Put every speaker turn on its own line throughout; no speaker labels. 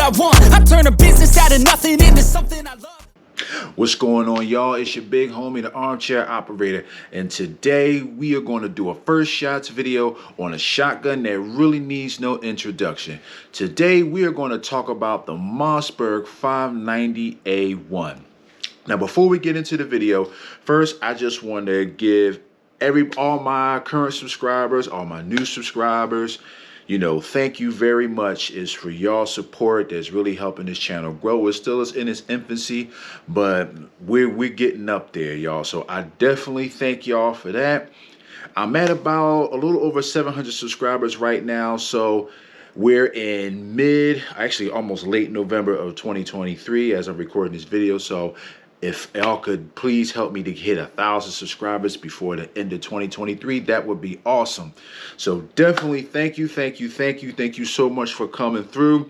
I want. I turn a business out of nothing into something I love.
What's going on, y'all? It's your big homie, the Armchair Operator, and today we are going to do a first shots video on a shotgun that really needs no introduction. Today we are going to talk about the Mossberg 590A1. Now, before we get into the video, first I just want to give all my current subscribers, all my new subscribers, thank you very much. Is for y'all support that's really helping this channel grow. It still is in its infancy, but we're getting up there, y'all. So I definitely thank y'all for that. I'm at about a little over 700 subscribers right now. So we're in actually almost late November of 2023 as I'm recording this video. So if y'all could please help me to hit 1,000 subscribers before the end of 2023, that would be awesome. So definitely thank you so much for coming through.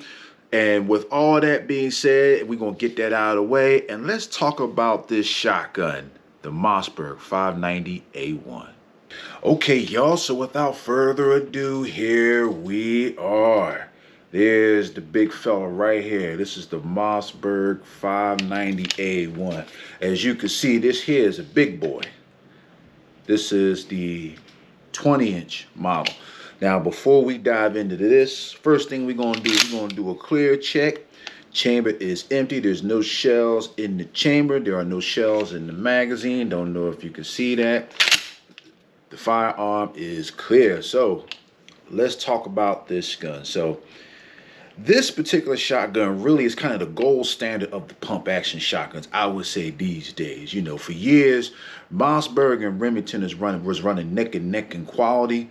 And with all that being said, we're going to get that out of the way. And let's talk about this shotgun, the Mossberg 590A1. Okay, y'all, so without further ado, here we are. There's the big fella right here. This is the Mossberg 590A1. As you can see, this here is a big boy. This is the 20-inch model. Now, before we dive into this, first thing we're going to do, we're going to do a clear check. Chamber is empty. There's no shells in the chamber. There are no shells in the magazine. Don't know if you can see that. The firearm is clear. So let's talk about this gun. So this particular shotgun really is kind of the gold standard of the pump action shotguns, I would say, these days. For years, Mossberg and Remington was running neck and neck in quality.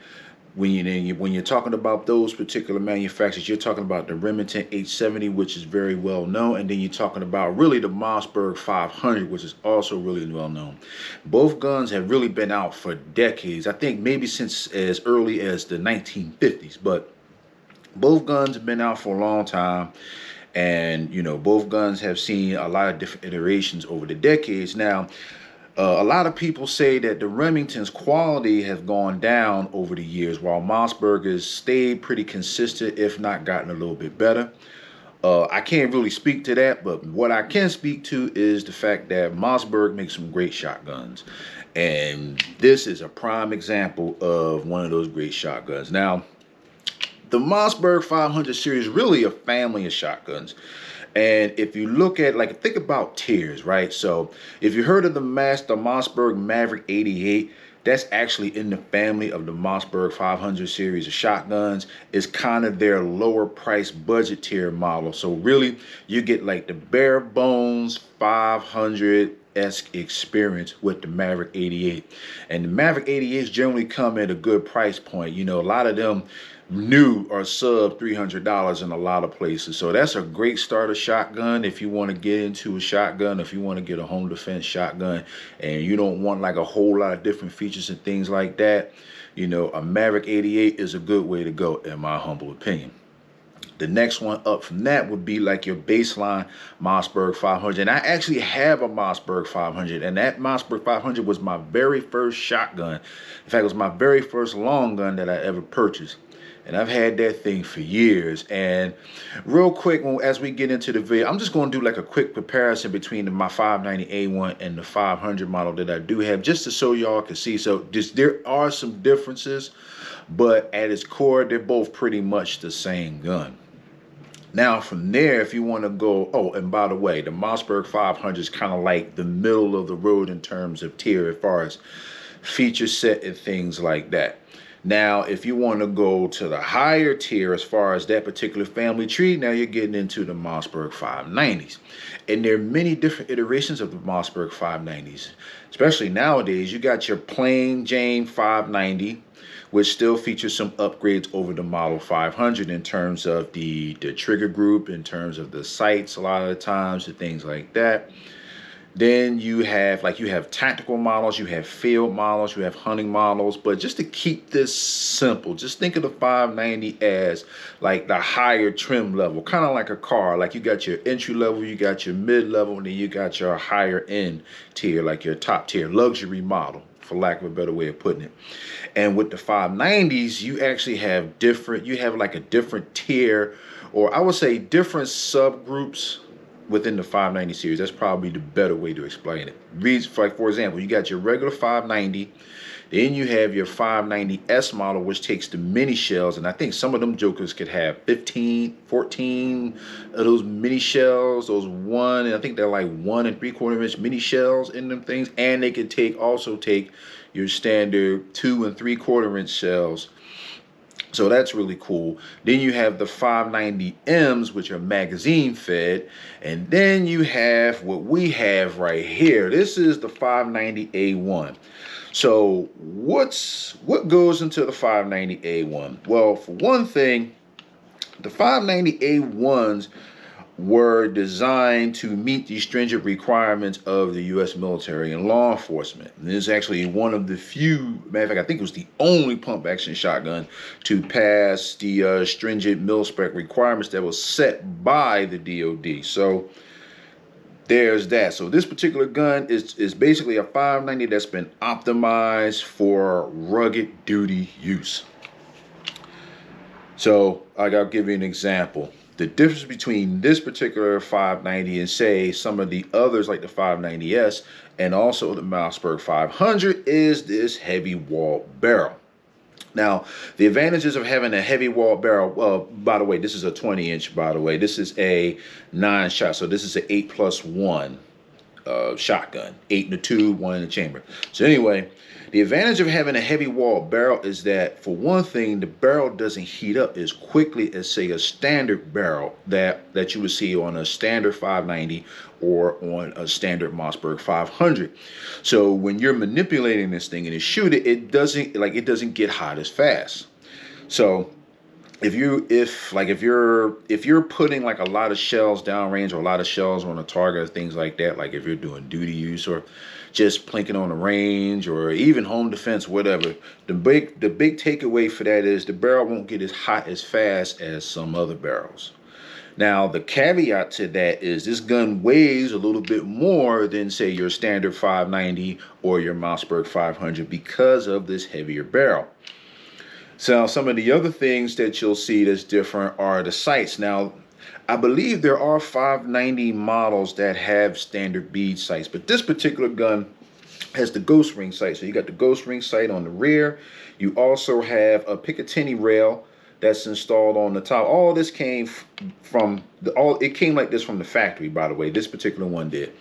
When you're talking about those particular manufacturers, you're talking about the Remington 870, which is very well known, and then you're talking about really the Mossberg 500, which is also really well known. Both guns have really been out for decades. I think maybe since as early as the 1950s, but both guns have been out for a long time, and both guns have seen a lot of different iterations over the decades. Now, a lot of people say that the Remington's quality has gone down over the years, while Mossberg has stayed pretty consistent, if not gotten a little bit better. I can't really speak to that, but what I can speak to is the fact that Mossberg makes some great shotguns, and this is a prime example of one of those great shotguns. Now, the Mossberg 500 series is really a family of shotguns. And if you look at, think about tiers, right? So if you heard of the Mossberg Maverick 88, that's actually in the family of the Mossberg 500 series of shotguns. It's kind of their lower price budget tier model. So really, you get like the bare bones 500-esque experience with the Maverick 88. And the Maverick 88s generally come at a good price point. A lot of them new or sub $300 in a lot of places. So that's a great starter shotgun if you want to get into a shotgun, if you want to get a home defense shotgun and you don't want like a whole lot of different features and things like that. A Maverick 88 is a good way to go, in my humble opinion. The next one up from that would be like your baseline Mossberg 500. And I actually have a Mossberg 500, and that Mossberg 500 was my very first shotgun. In fact, it was my very first long gun that I ever purchased. And I've had that thing for years. And real quick, as we get into the video, I'm just going to do like a quick comparison between my 590A1 and the 500 model that I do have, just to so y'all can see. So there are some differences, but at its core, they're both pretty much the same gun. Now, from there, if you want to go, oh, and by the way, the Mossberg 500 is kind of like the middle of the road in terms of tier as far as feature set and things like that. Now, if you want to go to the higher tier as far as that particular family tree, now you're getting into the Mossberg 590s. And there are many different iterations of the Mossberg 590s. Especially nowadays, you got your plain Jane 590, which still features some upgrades over the Model 500 in terms of the trigger group, in terms of the sights a lot of the times, and things like that. Then you have tactical models, you have field models, you have hunting models. But just to keep this simple, just think of the 590 as like the higher trim level, kind of like a car. Like you got your entry level, you got your mid level, and then you got your higher end tier, like your top tier luxury model, for lack of a better way of putting it. And with the 590s, you actually have like a different tier or I would say different subgroups within the 590 series. That's probably the better way to explain it. Like, for example, you got your regular 590, then you have your 590S model, which takes the mini shells, and I think some of them jokers could have 15, 14 of those mini shells, those and I think they're like 1 3/4 inch mini shells in them things, and they could also take your standard 2 3/4 inch shells. So that's really cool. Then you have the 590Ms, which are magazine fed. And then you have what we have right here. This is the 590A1. So what goes into the 590A1? Well, for one thing, the 590A1s were designed to meet the stringent requirements of the U.S. military and law enforcement. And this is actually one of the few, matter of fact, I think it was the only pump action shotgun to pass the stringent mil-spec requirements that was set by the DoD. So there's that. So this particular gun is basically a 590 that's been optimized for rugged duty use. So I'll give you an example. The difference between this particular 590 and say some of the others like the 590S and also the Mossberg 500 is this heavy wall barrel. Now, the advantages of having a heavy wall barrel, well, by the way, this is a 20-inch, by the way. This is a 9-shot, so this is an 8+1 shotgun. 8 in the tube, 1 in the chamber. So anyway, the advantage of having a heavy wall barrel is that, for one thing, the barrel doesn't heat up as quickly as, say, a standard barrel that you would see on a standard 590 or on a standard Mossberg 500. So when you're manipulating this thing and you shoot it, it doesn't get hot as fast. So if you're putting like a lot of shells downrange or a lot of shells on a target or things like that, like if you're doing duty use or just plinking on the range or even home defense, whatever, the big takeaway for that is the barrel won't get as hot as fast as some other barrels. Now, the caveat to that is this gun weighs a little bit more than, say, your standard 590 or your Mossberg 500 because of this heavier barrel. So some of the other things that you'll see that's different are the sights. Now, I believe there are 590 models that have standard bead sights, but this particular gun has the ghost ring sight. So you got the ghost ring sight on the rear. You also have a Picatinny rail that's installed on the top. All this came from it came like this from the factory, by the way. This particular one did.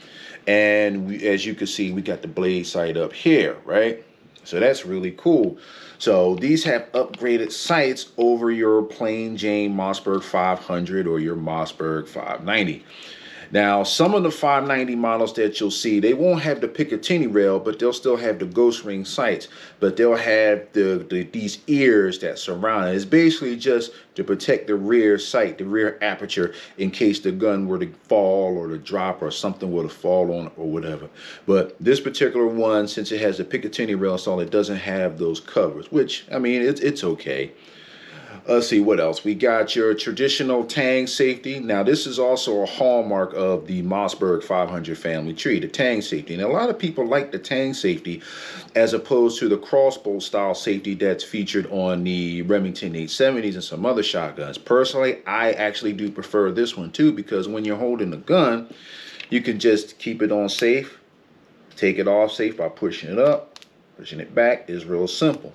And as you can see, we got the blade sight up here, right? So that's really cool. So these have upgraded sights over your plain Jane Mossberg 500 or your Mossberg 590. Now, some of the 590 models that you'll see, they won't have the Picatinny rail, but they'll still have the ghost ring sights. But they'll have these ears that surround it. It's basically just to protect the rear sight, the rear aperture, in case the gun were to fall or to drop or something were to fall on it or whatever. But this particular one, since it has the Picatinny rail installed, it doesn't have those covers, which, I mean, it's okay. Let's see what else. We got your traditional tang safety. Now, this is also a hallmark of the Mossberg 500 family tree, the tang safety. And a lot of people like the tang safety as opposed to the crossbow style safety that's featured on the Remington 870s and some other shotguns. Personally, I actually do prefer this one too, because when you're holding the gun, you can just keep it on safe, take it off safe by pushing it up, pushing it back. Is real simple.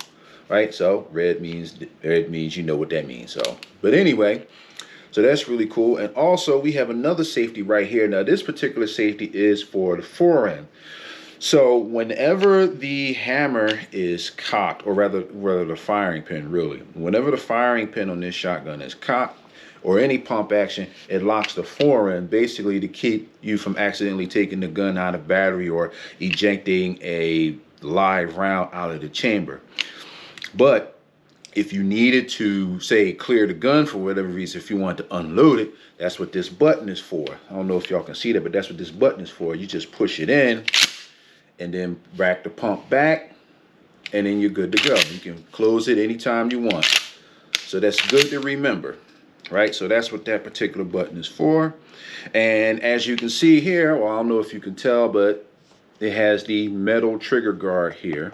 Right, so red means you know what that means. So, but anyway, so that's really cool. And also we have another safety right here. Now this particular safety is for the forend. So whenever the hammer is cocked, or rather the firing pin, really, whenever the firing pin on this shotgun is cocked, or any pump action, it locks the forend basically to keep you from accidentally taking the gun out of battery or ejecting a live round out of the chamber. But if you needed to, say, clear the gun for whatever reason, if you want to unload it, that's what this button is for. I don't know if y'all can see that, but that's what this button is for. You just push it in and then rack the pump back, and then you're good to go. You can close it anytime you want. So that's good to remember, right? So that's what that particular button is for. And as you can see here, well, I don't know if you can tell, but it has the metal trigger guard here.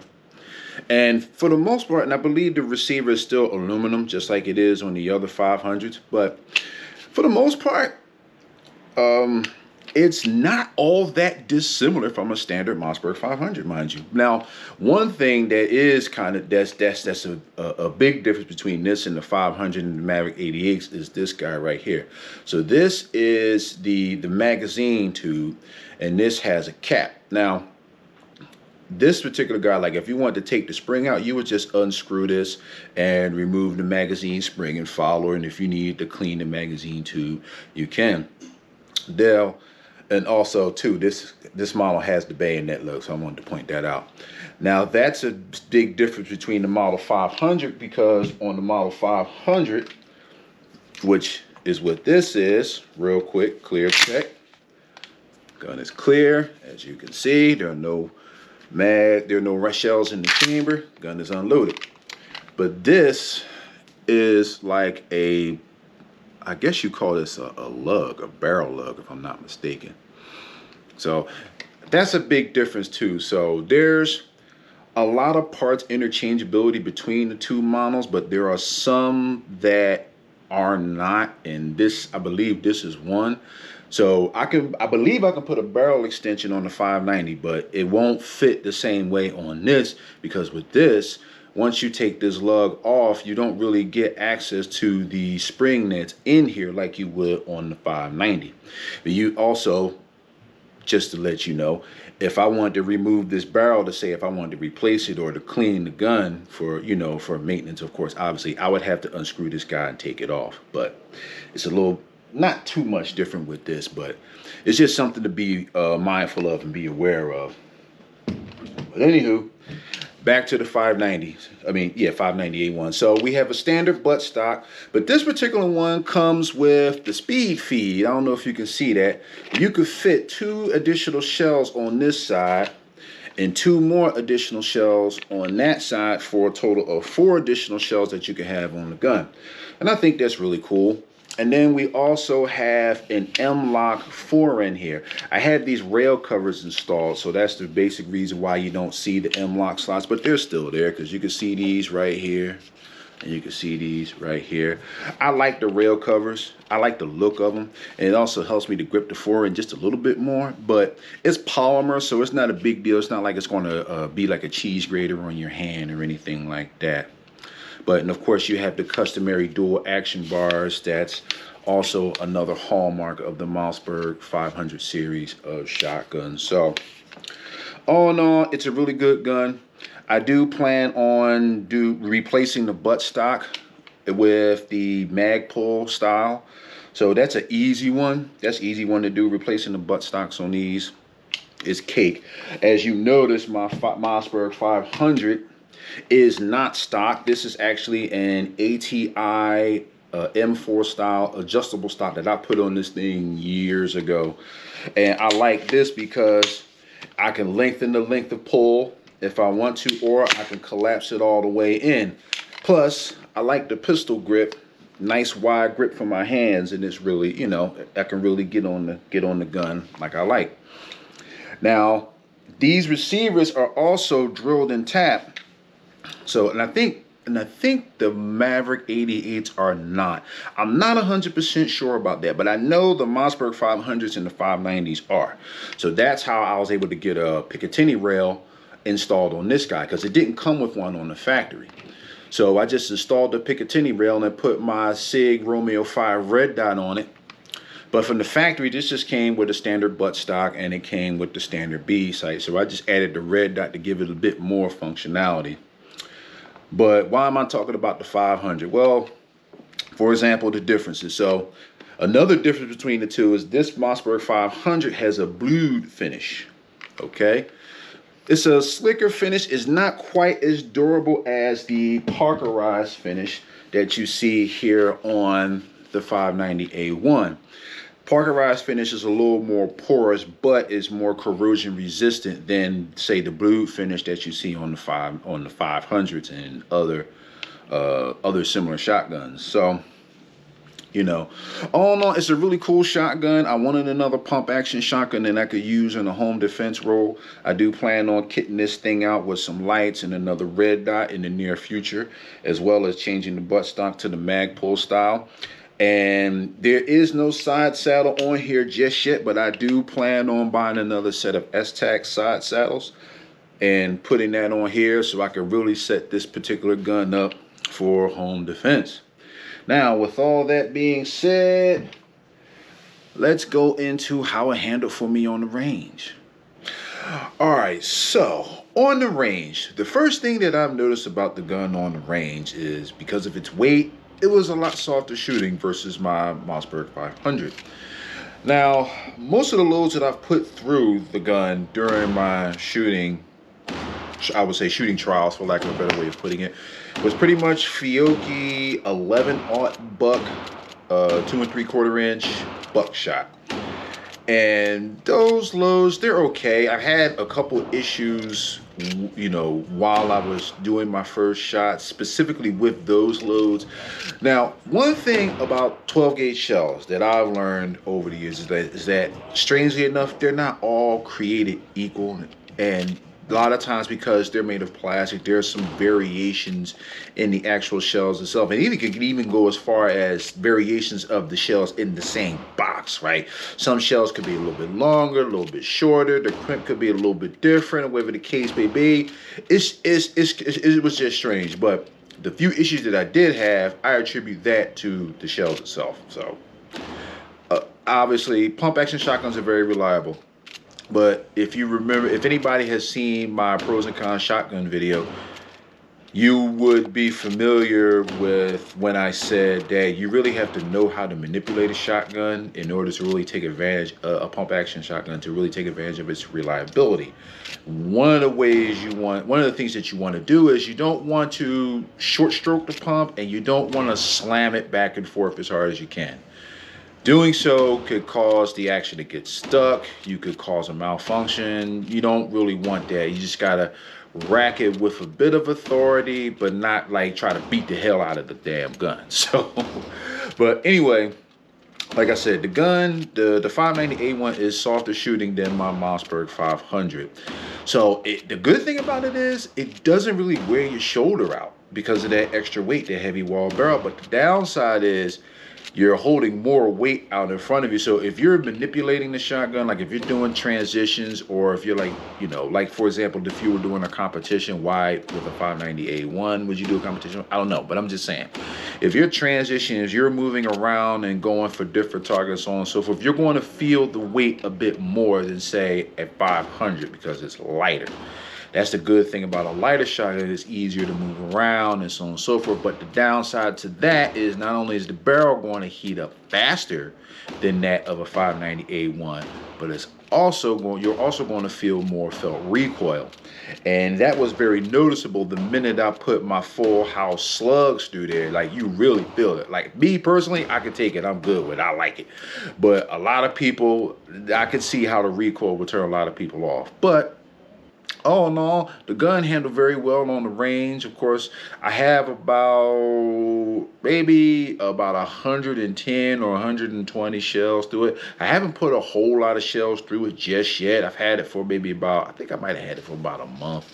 And for the most part, and I believe the receiver is still aluminum, just like it is on the other 500s, but For the most part, it's not all that dissimilar from a standard Mossberg 500, mind you. Now, one thing that is kind of that's a big difference between this and the 500 and the Maverick 88s is this guy right here. So this is the magazine tube, and this has a cap. Now, this particular guy, like if you wanted to take the spring out, you would just unscrew this and remove the magazine spring and follower. And if you need to clean the magazine tube, you can. And also too, this model has the bayonet look, so I wanted to point that out. Now that's a big difference between the Model 500, because on the Model 500, which is what this is, real quick, clear check. Gun is clear, as you can see. There are no shells in the chamber. Gun is unloaded. But this is like I guess you call this a lug, a barrel lug, if I'm not mistaken. So that's a big difference too. So there's a lot of parts interchangeability between the two models, but there are some that are not, and this, I believe this is one. So I believe I can put a barrel extension on the 590, but it won't fit the same way on this, because with this, once you take this lug off, you don't really get access to the spring that's in here like you would on the 590. But you also, just to let you know, if I wanted to remove this barrel, to say if I wanted to replace it or to clean the gun for, you know, for maintenance, of course, obviously I would have to unscrew this guy and take it off. But it's a little, not too much different with this, but it's just something to be mindful of and be aware of. But anywho, back to the 590s. I mean, yeah, 590A1. So we have a standard buttstock, but this particular one comes with the speed feed. I don't know if you can see that. You could fit 2 additional shells on this side and 2 more additional shells on that side, for a total of 4 additional shells that you can have on the gun. And I think that's really cool. And then we also have an M-LOK 4 in here. I had these rail covers installed, so that's the basic reason why you don't see the M-LOK slots, but they're still there, because you can see these right here, and you can see these right here. I like the rail covers. I like the look of them, and it also helps me to grip the 4 in just a little bit more, but it's polymer, so it's not a big deal. It's not like it's going to be like a cheese grater on your hand or anything like that. But, and of course, you have the customary dual action bars. That's also another hallmark of the Mossberg 500 series of shotguns. So, all in all, it's a really good gun. I do plan on replacing the buttstock with the Magpul style. So that's an easy one. That's an easy one to do. Replacing the buttstocks on these is cake. As you notice, my Mossberg 500 is not stock. This is actually an ATI M4 style adjustable stock that I put on this thing years ago. And I like this because I can lengthen the length of pull if I want to, or I can collapse it all the way in. Plus, I like the pistol grip. Nice wide grip for my hands, and it's really, you know, I can really get on the gun like I like. Now, these receivers are also drilled and tapped. So, and I think the Maverick 88s are not. I'm not 100% sure about that, but I know the Mossberg 500s and the 590s are. So that's how I was able to get a Picatinny rail installed on this guy, because it didn't come with one on the factory. So I just installed the Picatinny rail and I put my SIG Romeo 5 red dot on it. But from the factory, this just came with a standard buttstock, and it came with the standard B sight. So I just added the red dot to give it a bit more functionality. But why am I talking about the 500? Well, for example, the differences. So another difference between the two is this Mossberg 500 has a blued finish. Okay, it's a slicker finish. It's not quite as durable as the Parkerized finish that you see here on the 590A1. Parkerized finish is a little more porous, but is more corrosion resistant than, say, the blue finish that you see on the 500s and other similar shotguns. So, you know, all in all, it's a really cool shotgun. I wanted another pump action shotgun that I could use in a home defense role. I do plan on kitting this thing out with some lights and another red dot in the near future, as well as changing the buttstock to the Magpul style. And there is no side saddle on here just yet, but I do plan on buying another set of S-Tac side saddles and putting that on here so I can really set this particular gun up for home defense. Now, with all that being said, let's go into how it handled for me on the range. All right, so on the range, the first thing that I've noticed about the gun on the range is because of its weight, it was a lot softer shooting versus my Mossberg 500. Now, most of the loads that I've put through the gun during my shooting, I would say shooting trials for lack of a better way of putting it, was pretty much Fiocchi 11-aught buck, 2 3/4 inch buckshot. And those loads, they're okay. I've had a couple issues, you know, while I was doing my first shot, specifically with those loads. Now, one thing about 12 gauge shells that I've learned over the years is that strangely enough, they're not all created equal. And a lot of times, because they're made of plastic, there's some variations in the actual shells itself, and it can even go as far as variations of the shells in the same box, right? Some shells could be a little bit longer, a little bit shorter. The crimp could be a little bit different, whatever the case may be. It was just strange, but the few issues that I did have, I attribute that to the shells itself. So, obviously, pump action shotguns are very reliable. But if you remember, if anybody has seen my pros and cons shotgun video, you would be familiar with when I said that you really have to know how to manipulate a shotgun in order to really take advantage of a pump action shotgun, to really take advantage of its reliability. One of the things that you want to do is you don't want to short stroke the pump, and you don't want to slam it back and forth as hard as you can. Doing so could cause the action to get stuck. You could cause a malfunction. You don't really want that. You just gotta rack it with a bit of authority, but not like try to beat the hell out of the damn gun. So, but anyway, like I said, the gun, the 590A1 is softer shooting than my Mossberg 500. So the good thing about it is it doesn't really wear your shoulder out because of that extra weight, that heavy wall barrel. But the downside is you're holding more weight out in front of you. So if you're manipulating the shotgun, like if you're doing transitions, or if you're like, you know, like for example, if you were doing a competition, why with a 590A1 would you do a competition? I don't know, but I'm just saying, if you're transitioning, if you're moving around and going for different targets, so on and so forth, you're going to feel the weight a bit more than say at 500 because it's lighter. That's the good thing about a lighter shotgun. It's easier to move around and so on and so forth. But the downside to that is not only is the barrel going to heat up faster than that of a 590A1, but you're also going to feel more felt recoil. And that was very noticeable the minute I put my full house slugs through there. Like, you really feel it. Like, me personally, I could take it. I'm good with it. I like it. But a lot of people, I could see how the recoil would turn a lot of people off. But all in all, the gun handled very well on the range. Of course, I have maybe about 110 or 120 shells through it. I haven't put a whole lot of shells through it just yet. I've had it for maybe about, I think I might have had it for about a month.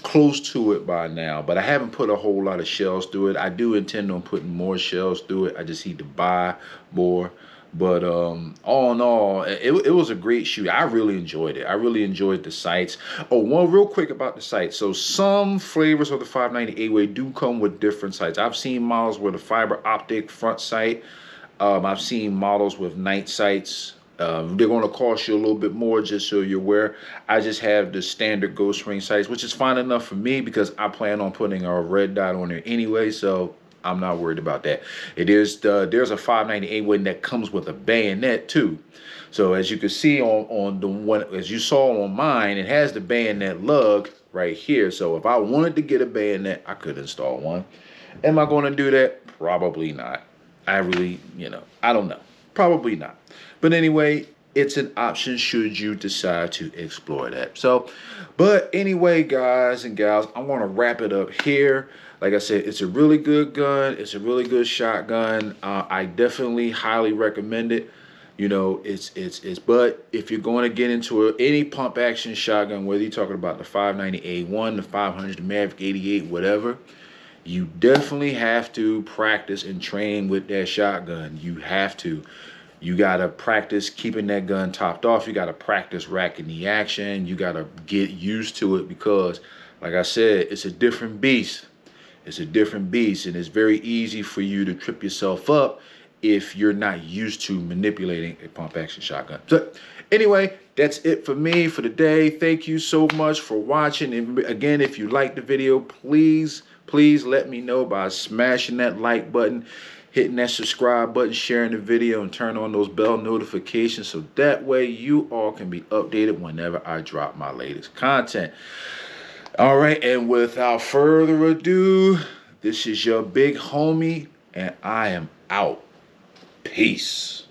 Close to it by now, but I haven't put a whole lot of shells through it. I do intend on putting more shells through it. I just need to buy more. But all in all, it was a great shoot. I really enjoyed it. I really enjoyed the sights. Oh, one real quick about the sights. So some flavors of the 590A do come with different sights. I've seen models with a fiber optic front sight. I've seen models with night sights. They're going to cost you a little bit more, just so you're aware. I just have the standard ghost ring sights, which is fine enough for me because I plan on putting a red dot on there anyway, so I'm not worried about that. There's a 590A that comes with a bayonet too. So as you can see on the one, as you saw on mine, it has the bayonet lug right here. So if I wanted to get a bayonet, I could install one. Am I going to do that? Probably not. I really, I don't know. Probably not. But anyway, it's an option should you decide to explore that. So, but anyway, guys and gals, I want to wrap it up here. Like I said, it's a really good gun. It's a really good shotgun. I definitely highly recommend it. But if you're going to get into any pump action shotgun, whether you're talking about the 590A1, the 500, the Maverick 88, whatever, You definitely have to practice and train with that shotgun. You have to. You got to practice keeping that gun topped off. You got to practice racking the action. You got to get used to it because, like I said, it's a different beast. It's a different beast, and it's very easy for you to trip yourself up if you're not used to manipulating a pump action shotgun. So anyway, that's it for me for today. Thank you so much for watching. And again, if you liked the video, please let me know by smashing that like button, hitting that subscribe button, sharing the video, and turn on those bell notifications so that way you all can be updated whenever I drop my latest content. All right, and without further ado, this is your big homie, and I am out. Peace.